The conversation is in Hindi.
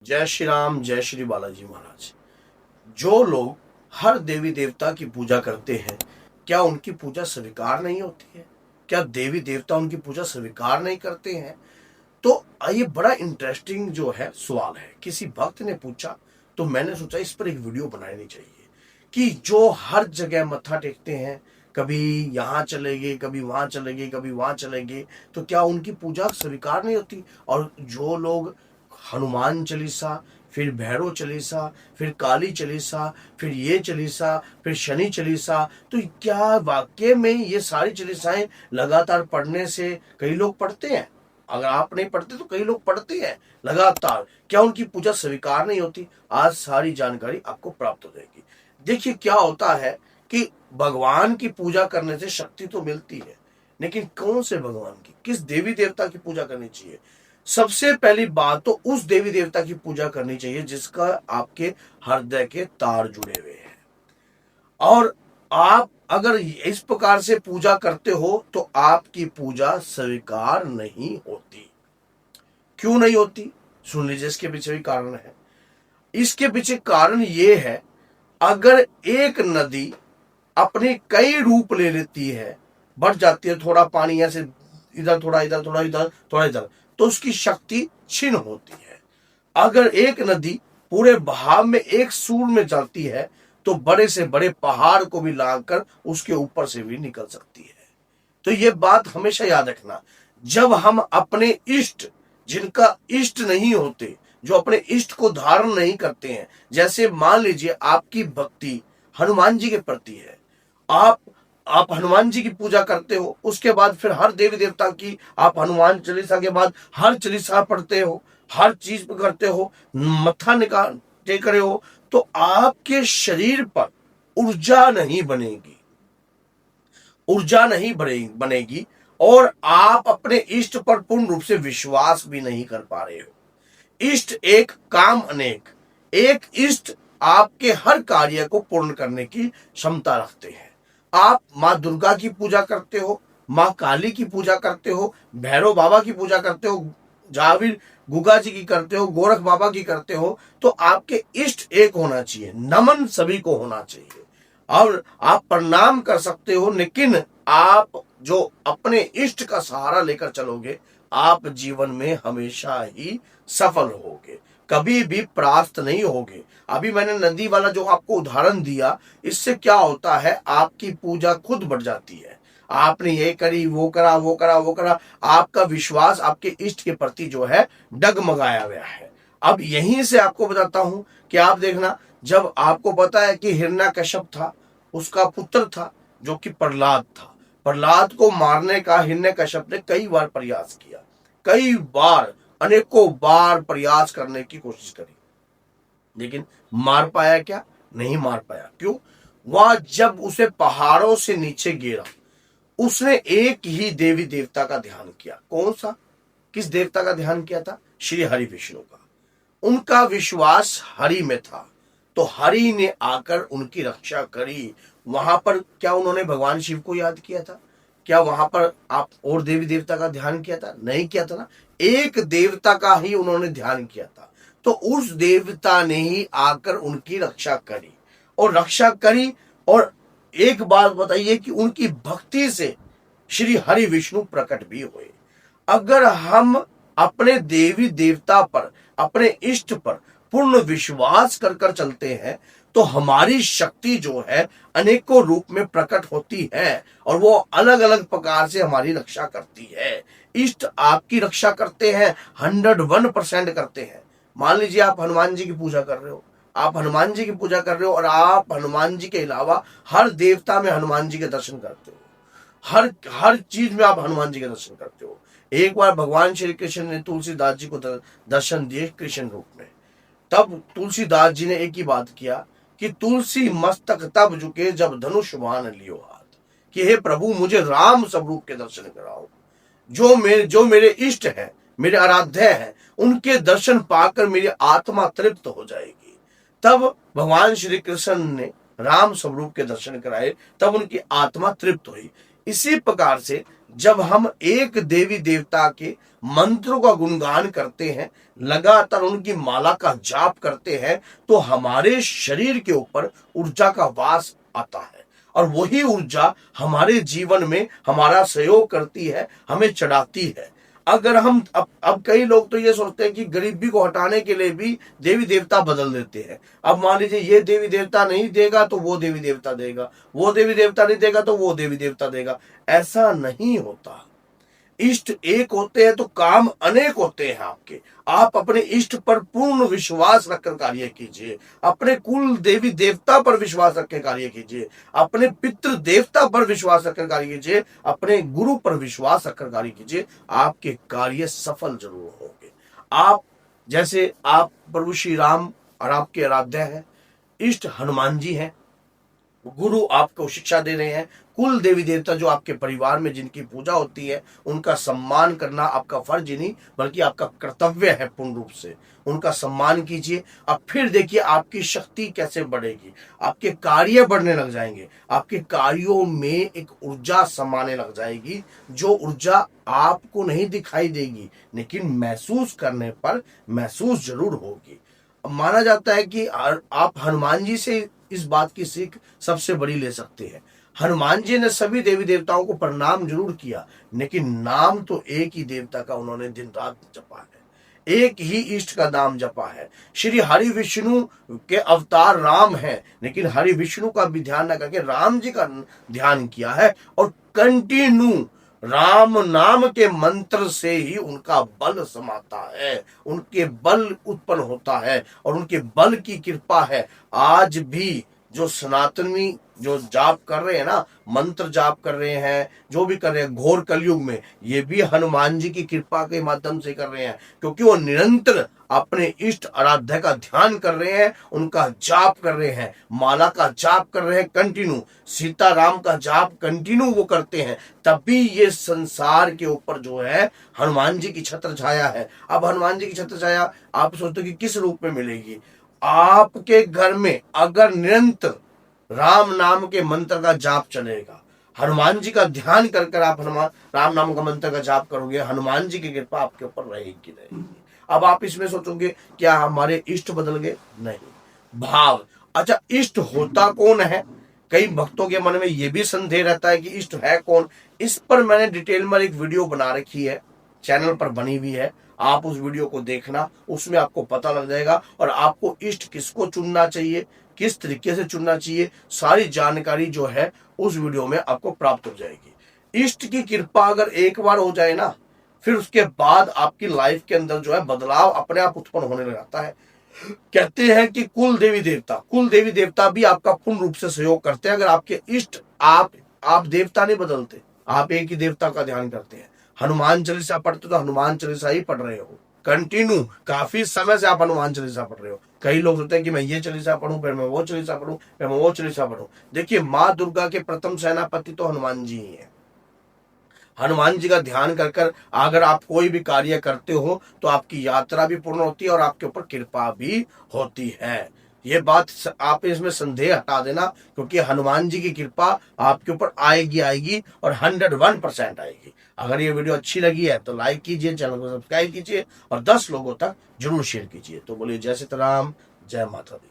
जय श्री राम, जय श्री बालाजी महाराज। जो लोग हर देवी देवता की पूजा करते हैं, क्या उनकी पूजा स्वीकार नहीं होती है? क्या देवी देवता उनकी पूजा स्वीकार नहीं करते हैं? तो ये बड़ा इंटरेस्टिंग जो है सवाल है। किसी भक्त ने पूछा तो मैंने सोचा इस पर एक वीडियो बनानी चाहिए कि जो हर जगह मत्था टेकते हैं, कभी यहाँ चलेंगे, कभी वहां चलेंगे, कभी वहां चलेंगे, तो क्या उनकी पूजा स्वीकार नहीं होती? और जो लोग हनुमान चालीसा, फिर भैरव चालीसा, फिर काली चालीसा, फिर ये चालीसा, फिर शनि चालीसा, तो क्या वाकई में ये सारी चालीसाएं लगातार पढ़ने से कई लोग पढ़ते हैं? अगर आप नहीं पढ़ते तो कई लोग पढ़ते हैं लगातार, क्या उनकी पूजा स्वीकार नहीं होती? आज सारी जानकारी आपको प्राप्त हो जाएगी। देखिए क्या होता है कि भगवान की पूजा करने से शक्ति तो मिलती है, लेकिन कौन से भगवान की, किस देवी देवता की पूजा करनी चाहिए? सबसे पहली बात तो उस देवी देवता की पूजा करनी चाहिए जिसका आपके हृदय के तार जुड़े हुए हैं। और आप अगर इस प्रकार से पूजा करते हो तो आपकी पूजा स्वीकार नहीं होती। क्यों नहीं होती? सुन लीजिए, इसके पीछे भी कारण है। इसके पीछे कारण ये है, अगर एक नदी अपने कई रूप ले लेती है, बढ़ जाती है, थोड़ा पानी ऐसे इधर थोड़ा, इधर थोड़ा, इधर थोड़ा, इधर, तो उसकी शक्ति क्षीण होती है। अगर एक नदी पूरे बहाव में एक सूर में चलती है तो बड़े से बड़े पहाड़ को भी लाकर उसके ऊपर से भी निकल सकती है। तो ये बात हमेशा याद रखना। जब हम अपने इष्ट, जिनका इष्ट नहीं होते, जो अपने इष्ट को धारण नहीं करते हैं, जैसे मान लीजिए आपकी भक्ति हनुमान जी के प्रति है, आप हनुमान जी की पूजा करते हो, उसके बाद फिर हर देवी देवता की आप हनुमान चालीसा के बाद हर चालीसा पढ़ते हो, हर चीज करते हो, मत्था निकाल टेक रहे हो, तो आपके शरीर पर ऊर्जा नहीं बनेगी, ऊर्जा नहीं बनेगी, और आप इष्ट इष्ट पर पूर्ण रूप से विश्वास भी नहीं कर पा रहे हो। इष्ट एक, काम अनेक। एक इष्ट आपके हर कार्य को पूर्ण करने की क्षमता रखते हैं। आप माँ दुर्गा की पूजा करते हो, माँ काली की पूजा करते हो, भैरव बाबा की पूजा करते हो, जाविर गुगा जी की करते हो, गोरख बाबा की करते हो, तो आपके इष्ट एक होना चाहिए, नमन सभी को होना चाहिए। और आप प्रणाम कर सकते हो, लेकिन आप जो अपने इष्ट का सहारा लेकर चलोगे, आप जीवन में हमेशा ही सफल होगे, कभी भी परास्त नहीं होगे। अभी मैंने नदी वाला जो आपको उदाहरण दिया, इससे क्या होता है, आपकी पूजा खुद बढ़ जाती है। आपने ये करी, वो करा, वो करा, वो करा, आपका विश्वास आपके इष्ट के प्रति जो है डगमगाया गया है। अब यहीं से आपको बताता हूं कि आप देखना, जब आपको पता है कि हिरण्यकश्यप था, उसका पुत्र था जो कि प्रहलाद था, प्रहलाद को मारने का हिरण्यकश्यप ने कई बार प्रयास किया, कई बार, अनेकों बार प्रयास करने की कोशिश करी, लेकिन मार पाया क्या? नहीं मार पाया। क्यों? वह जब उसे पहाड़ों से नीचे गिरा, उसने एक ही देवी देवता का ध्यान किया। कौन सा? किस देवता का ध्यान किया था? श्री हरि विष्णु का। उनका विश्वास हरि में था, तो हरि ने आकर उनकी रक्षा करी। वहां पर क्या उन्होंने भगवान शिव को याद किया था? क्या वहां पर आप और देवी देवता का ध्यान किया था? नहीं किया था ना। एक देवता का ही उन्होंने ध्यान किया था, तो उस देवता ने ही आकर उनकी रक्षा करी, और रक्षा करी। और एक बात बताइए कि उनकी भक्ति से श्री हरि विष्णु प्रकट भी हुए। अगर हम अपने देवी देवता पर, अपने इष्ट पर पूर्ण विश्वास कर कर चलते हैं, तो हमारी शक्ति जो है अनेकों रूप में प्रकट होती है, और वो अलग अलग प्रकार से हमारी रक्षा करती है। इष्ट आपकी रक्षा करते हैं, 101% करते हैं। मान लीजिए आप हनुमान जी की पूजा कर रहे हो, आप हनुमान जी की पूजा कर रहे हो, और आप हनुमान जी के अलावा हर देवता में हनुमान जी के दर्शन करते हो, हर हर चीज में आप हनुमान जी के दर्शन करते हो। एक बार भगवान श्री कृष्ण ने तुलसीदास जी को दर्शन दिए कृष्ण रूप में, तब तुलसीदास जी ने एक ही बात किया कि तुलसी मस्तक तब झुके जब धनुष बाण लियो हाथ, कि हे प्रभु मुझे राम स्वरूप के दर्शन कराओ। जो मेरे इष्ट है, मेरे आराध्य हैं, उनके दर्शन पाकर मेरी आत्मा तृप्त हो जाएगी। तब भगवान श्री कृष्ण ने राम स्वरूप के दर्शन कराए, तब उनकी आत्मा तृप्त हुई। इसी प्रकार से जब हम एक देवी देवता के मंत्रों का गुणगान करते हैं, लगातार उनकी माला का जाप करते हैं, तो हमारे शरीर के ऊपर ऊर्जा का वास आता है और वही ऊर्जा हमारे जीवन में हमारा सहयोग करती है, हमें चढ़ाती है। अगर हम अब कई लोग तो ये सोचते हैं कि गरीबी को हटाने के लिए भी देवी देवता बदल देते हैं। अब मान लीजिए ये देवी देवता नहीं देगा तो वो देवी देवता देगा, वो देवी देवता नहीं देगा तो वो देवी देवता देगा। ऐसा नहीं होता। इष्ट एक होते हैं तो काम अनेक होते हैं आपके। आप अपने इष्ट पर पूर्ण विश्वास रखकर कार्य कीजिए, अपने कुल देवी देवता पर विश्वास रखकर कार्य कीजिए, अपने पितृ देवता पर विश्वास रखकर कार्य कीजिए, अपने गुरु पर विश्वास रखकर कार्य कीजिए। आपके कार्य सफल जरूर होंगे। आप जैसे आप प्रभु श्री राम और आपके आराध्य हैं, इष्ट हनुमान जी हैं, गुरु आपको शिक्षा दे रहे हैं। कुल देवी देवता जो आपके परिवार में जिनकी पूजा होती है, उनका सम्मान करना आपका फर्ज ही नहीं बल्कि आपका कर्तव्य है। पूर्ण रूप से उनका सम्मान कीजिए। अब फिर देखिए आपकी शक्ति कैसे बढ़ेगी, आपके कार्य बढ़ने लग जाएंगे, आपके कार्यों में एक ऊर्जा समाने लग जाएगी, जो ऊर्जा आपको नहीं दिखाई देगी लेकिन महसूस करने पर महसूस जरूर होगी। माना जाता है कि आप हनुमान जी से इस बात की सीख सबसे बड़ी ले सकते हैं। हनुमान जी ने सभी देवी देवताओं को प्रणाम जरूर किया, लेकिन नाम तो एक ही देवता का उन्होंने दिन रात जपा है, एक ही इष्ट का नाम जपा है। श्री हरि विष्णु के अवतार राम है, लेकिन हरि विष्णु का भी ध्यान न करके राम जी का ध्यान किया है और कंटिन्यू राम नाम के मंत्र से ही उनका बल समाता है, उनके बल उत्पन्न होता है और उनके बल की कृपा है। आज भी जो सनातनी जो जाप कर रहे हैं ना, मंत्र जाप कर रहे हैं, जो भी कर रहे हैं घोर कलयुग में, ये भी हनुमान जी की कृपा के माध्यम से कर रहे हैं, क्योंकि वो निरंतर अपने इष्ट आराध्य का ध्यान कर रहे हैं, उनका जाप कर रहे हैं, माला का जाप कर रहे हैं कंटिन्यू, सीता राम का जाप कंटिन्यू वो करते हैं। तभी ये संसार के ऊपर जो है हनुमान जी की छत्र छाया है। अब हनुमान जी की छत्र छाया आप सोचते हो कि किस रूप में मिलेगी? आपके घर में अगर निरंतर राम नाम के मंत्र का जाप चलेगा, हनुमान जी का ध्यान कर कर आप राम नाम का मंत्र का जाप करोगे, हनुमान जी की कृपा आपके ऊपर रहेगी रहेगी। अब आप इसमें सोचोगे क्या हमारे इष्ट बदल गए? नहीं, भाव। अच्छा, इष्ट होता कौन है? कई भक्तों के मन में यह भी संदेह रहता है कि इष्ट है कौन। इस पर मैंने डिटेल में एक वीडियो बना रखी है, चैनल पर बनी हुई है, आप उस वीडियो को देखना, उसमें आपको पता लग जाएगा। और आपको इष्ट किसको चुनना चाहिए, किस तरीके से चुनना चाहिए, सारी जानकारी जो है उस वीडियो में आपको प्राप्त हो जाएगी। इष्ट की कृपा अगर एक बार हो जाए ना, फिर उसके बाद आपकी लाइफ के अंदर जो है बदलाव अपने आप उत्पन्न होने लग जाता है। कहते हैं कि कुल देवी देवता भी आपका पूर्ण रूप से सहयोग करते हैं। अगर आपके इष्ट आप देवता नहीं बदलते, आप एक ही देवता का ध्यान करते हैं। हनुमान चालीसा पढ़ते तो हनुमान चालीसा ही पढ़ रहे हो कंटिन्यू, काफी समय से आप हनुमान चालीसा पढ़ रहे हो। कई लोग सोचते हैं कि मैं ये चालीसा पढ़ूं, फिर मैं वो चालीसा पढ़ूं, फिर मैं वो चालीसा पढ़ूं। देखिए, माँ दुर्गा के प्रथम सेनापति तो हनुमान जी ही है। हनुमान जी का ध्यान कर कर अगर आप कोई भी कार्य करते हो तो आपकी यात्रा भी पूर्ण होती है और आपके ऊपर कृपा भी होती है। ये बात आप इसमें संदेह हटा देना, क्योंकि हनुमान जी की कृपा आपके ऊपर आएगी और 101% आएगी। अगर ये वीडियो अच्छी लगी है तो लाइक कीजिए, चैनल को सब्सक्राइब कीजिए और 10 लोगों तक जरूर शेयर कीजिए। तो बोलिए जय सीताराम, जय माता दी।